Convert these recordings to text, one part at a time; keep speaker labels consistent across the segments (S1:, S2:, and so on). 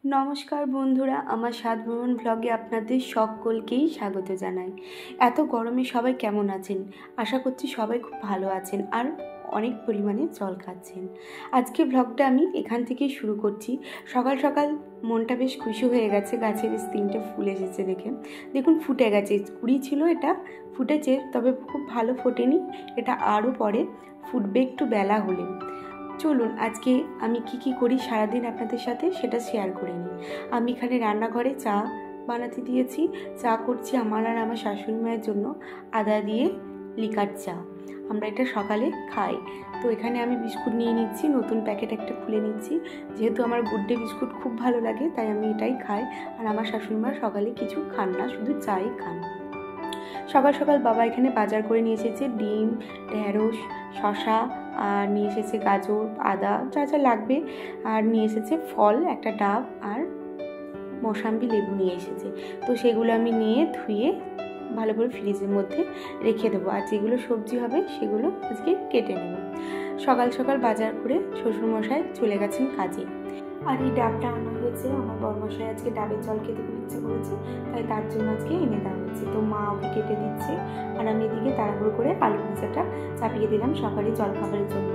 S1: নমস্কার বন্ধুরা, আমার স্বাদ ভ্রমণ ভ্লগে আপনাদের সকলকেই স্বাগত জানাই। এত গরমে সবাই কেমন আছেন? আশা করছি সবাই খুব ভালো আছেন আর অনেক পরিমাণে জল খাচ্ছেন। আজকে ভ্লগটা আমি এখান থেকেই শুরু করছি। সকাল সকাল মনটা বেশ খুশি হয়ে গেছে, গাছে বেশ 3টে ফুল এসেছে দেখে। দেখুন ফুটে গেছে, কুড়ি ছিল, এটা ফুটেছে, তবে খুব ভালো ফোটেনি, এটা আরও পরে ফুটবে একটু বেলা হলে। চলুন আজকে আমি কি করি সারাদিন আপনাদের সাথে সেটা শেয়ার করে নিই। আমি এখানে রান্নাঘরে চা বানাতে দিয়েছি। চা করছি আমার আর আমার শাশুড়ি মায়ের জন্য, আদা দিয়ে লিকার চা। আমরা এটা সকালে খাই। তো এখানে আমি বিস্কুট নিয়ে নিচ্ছি, নতুন প্যাকেট একটা খুলে নিচ্ছি। যেহেতু আমার গুড ডে বিস্কুট খুব ভালো লাগে তাই আমি এটাই খাই। আর আমার শাশুড়ি মা সকালে কিছু খান না, শুধু চাই খান। সকাল সকাল বাবা এখানে বাজার করে নিয়ে এসেছে ডিম, ঢেঁড়স, শশা, আর নিয়ে এসেছে গাজর, আদা, যা যা লাগবে। আর নিয়ে এসেছে ফল, একটা ডাব আর মৌসাম্বি লেবু নিয়ে এসেছে। তো সেগুলো আমি নিয়ে ধুয়ে ভালো করে ফ্রিজের মধ্যে রেখে দেবো। আর যেগুলো সবজি হবে সেগুলো আজকে কেটে নেব। সকাল সকাল বাজার করে শ্বশুরমশাই চলে গেছেন কাজে। আর এই ডাবটা আনা হয়েছে, আমার বড়মশাই আজকে ডাবের জল খেতে খুব ইচ্ছে করেছে, তাই তার জন্য আজকে এনে দেওয়া হয়েছে। তো মা ওকে কেটে দিচ্ছে আর আমি এদিকে তাড়াহুড়ো করে আলু ভাজাটা চাপিয়ে দিলাম সকালে জলখাবারের জন্য।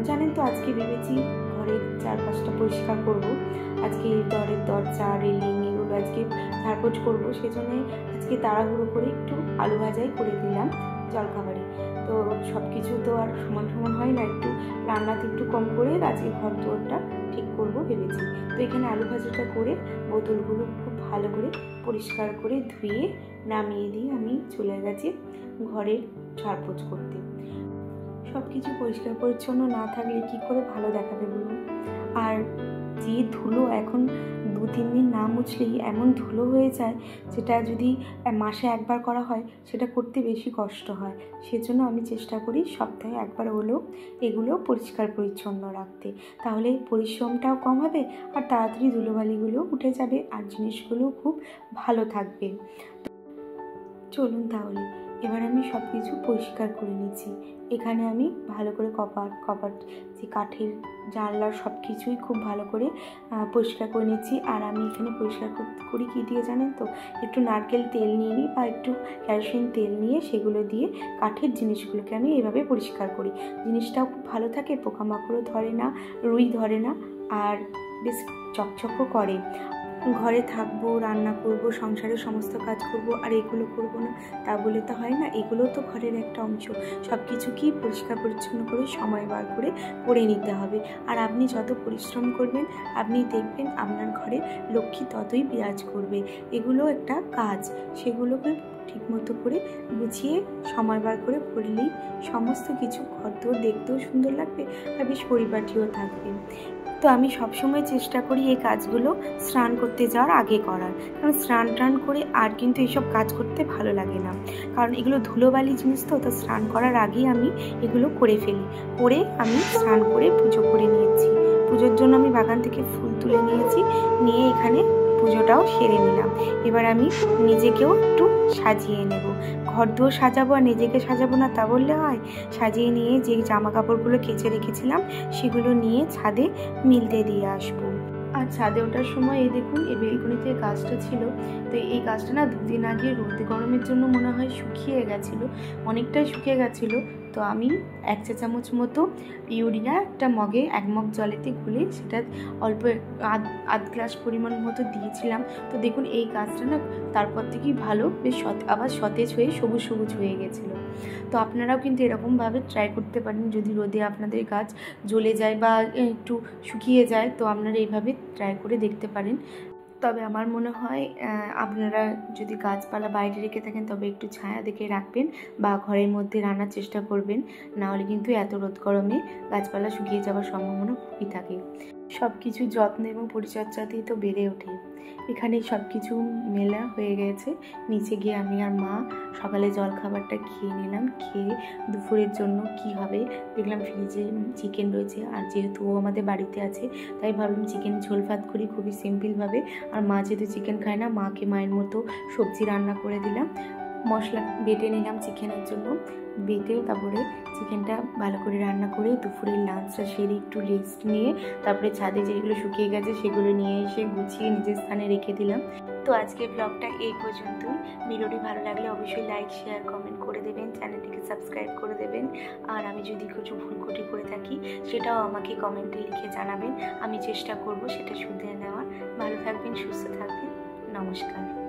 S1: জানেন তো আজকে ভেবেছি ঘরের চারপাশটা পরিষ্কার করব। আজকে ঘরের দরজা, রেলিং এগুলো আজকে ঝাড়পোছ করবো, সেজন্য আজকে তাড়াহুড়ো করে একটু আলু ভাজাই করে দিলাম জলখাবারে। তো সব কিছু তো আর সমান সমান হয় না, একটু রান্নাতে একটু কম করে আজকে ঘর দুয়ারটা ঠিক করবো ভেবেছি। তো এখানে আলু ভাজাটা করে বোতলগুলো খুব ভালো করে পরিষ্কার করে ধুয়ে নামিয়ে দিয়ে আমি চলে গেছি ঘরের ঝাড়পোছ করতে। সব কিছু পরিষ্কার পরিচ্ছন্ন না থাকলে কি করে ভালো দেখাবে বলুন? আর যে ধুলো এখন 2-3 দিন না মুছলেই এমন ধুলো হয়ে যায়, যেটা যদি মাসে একবার করা হয় সেটা করতে বেশি কষ্ট হয়। সেজন্য আমি চেষ্টা করি সপ্তাহে একবার হলেও এগুলো পরিষ্কার পরিচ্ছন্ন রাখতে। তাহলে পরিশ্রমটাও কম হবে আর তাড়াতাড়ি ধুলোবালিগুলো উঠে যাবে আর জিনিসগুলো খুব ভালো থাকবে। চলুন তাহলে এবার আমি সব কিছু পরিষ্কার করে নিচ্ছি। এখানে আমি ভালো করে কপাট যে কাঠের জানলার সব কিছুই খুব ভালো করে পরিষ্কার করে নিচ্ছি। আর আমি এখানে পরিষ্কার করি কী দিয়ে জানেন তো? একটু নারকেল তেল নিয়ে নিই বা একটু কেরোসিন তেল নিয়ে সেগুলো দিয়ে কাঠের জিনিসগুলোকে আমি এভাবে পরিষ্কার করি। জিনিসটাও খুব ভালো থাকে, পোকামাকড়ও ধরে না, রুই ধরে না, আর বেশ চকচকও করে। ঘরে থাকবো, রান্না করব, সংসারের সমস্ত কাজ করব, আর এগুলো করব না তা বলে তো হয় না। এগুলো তো ঘরের একটা অংশ। সব কিছুকেই পরিষ্কার পরিচ্ছন্ন করে সময় বার করে করে নিতে হবে। আর আপনি যত পরিশ্রম করবেন আপনি দেখবেন আপনার ঘরে লক্ষ্মী ততই বিরাজ করবে। এগুলো একটা কাজ, সেগুলোকে ঠিকমতো করে গুছিয়ে সময় বার করে করলেই সমস্ত কিছু ঘর তো দেখতেও সুন্দর লাগবে আর বেশ পরিপাটিও থাকবে। তো আমি সবসময় চেষ্টা করি এই কাজগুলো স্নান করতে যাওয়ার আগে করার, কারণ স্নান টান করে আর কিন্তু এইসব কাজ করতে ভালো লাগে না, কারণ এগুলো ধুলোবালি জিনিস। তো স্নান করার আগেই আমি এগুলো করে ফেলি। করে আমি স্নান করে পুজো করে নিয়েছি। পুজোর জন্য আমি বাগান থেকে ফুল তুলে নিয়েছি, নিয়ে এখানে পুজোটাও সেরে নিলাম। এবার আমি নিজেকেও একটু সাজিয়ে নেব। ঘর দুয়ার সাজাবো আর নিজেকে সাজাবো না তা বললে হয়? সাজিয়ে নিয়ে যে জামা কাপড়গুলো কেচে রেখেছিলাম সেগুলো নিয়ে ছাদে মিলতে দিয়ে আসবো। আর ছাদে ওঠার সময় এই দেখুন এই বেলকনিতে গাছটা ছিল, তো এই গাছটা না 2 দিন আগে রোদ গরমের জন্য মনে হয় শুকিয়ে গেছিলো, অনেকটাই শুকিয়ে গেছিলো। তো আমি 1 চা চামচ মতো ইউরিয়া একটা মগে 1 মগ জলেতে গুলে সেটা অল্প আধ গ্লাস পরিমাণ মতো দিয়েছিলাম। তো দেখুন এই গাছটা না তারপর থেকেই ভালো বেশ আবার সতেজ হয়ে সবুজ সবুজ হয়ে গেছিলো। তো আপনারাও কিন্তু এরকমভাবে ট্রাই করতে পারেন, যদি রোদে আপনাদের গাছ জ্বলে যায় বা একটু শুকিয়ে যায় তো আপনারা এইভাবে ট্রাই করে দেখতে পারেন। তবে আমার মনে হয় আপনারা যদি গাছপালা বাইরে রেখে থাকেন তবে একটু ছায়া দেখে রাখবেন বা ঘরের মধ্যে রান্নার চেষ্টা করবেন, নাহলে কিন্তু এত রোদ গরমে গাছপালা শুকিয়ে যাওয়ার সম্ভাবনা খুবই থাকে। সব কিছু যত্ন এবং পরিচর্যাতেই তো বেড়ে ওঠে। এখানে সব কিছু মেলা হয়ে গেছে, নিচে গিয়ে আমি আর মা সকালে জলখাবারটা খেয়ে নিলাম। খেয়ে দুপুরের জন্য কি হবে দেখলাম ফ্রিজে চিকেন রয়েছে, আর যেহেতু ও আমাদের বাড়িতে আছে তাই ভাবলাম চিকেন ঝোল ভাত করি খুবই সিম্পলভাবে। আর মা যেহেতু চিকেন খায় না, মাকে মায়ের মতো সবজি রান্না করে দিলাম। মশলা বেটে নিলাম চিকেনের জন্য, বেটে তারপরে চিকেনটা ভালো করে রান্না করে দুপুরের লাঞ্চটা সেরে একটু রেস্ট নিয়ে তারপরে ছাদে যেগুলো শুকিয়ে গেছে সেগুলো নিয়ে এসে গুছিয়ে নিজের স্থানে রেখে দিলাম। তো আজকের ব্লগটা এই পর্যন্তই। ভিডিওটি ভালো লাগলে অবশ্যই লাইক শেয়ার কমেন্ট করে দেবেন, চ্যানেলটিকে সাবস্ক্রাইব করে দেবেন। আর আমি যদি কিছু ভুল ত্রুটি করে থাকি সেটাও আমাকে কমেন্টে লিখে জানাবেন, আমি চেষ্টা করব সেটা শুধরে নেওয়ার। ভালো থাকবেন, সুস্থ থাকবেন, নমস্কার।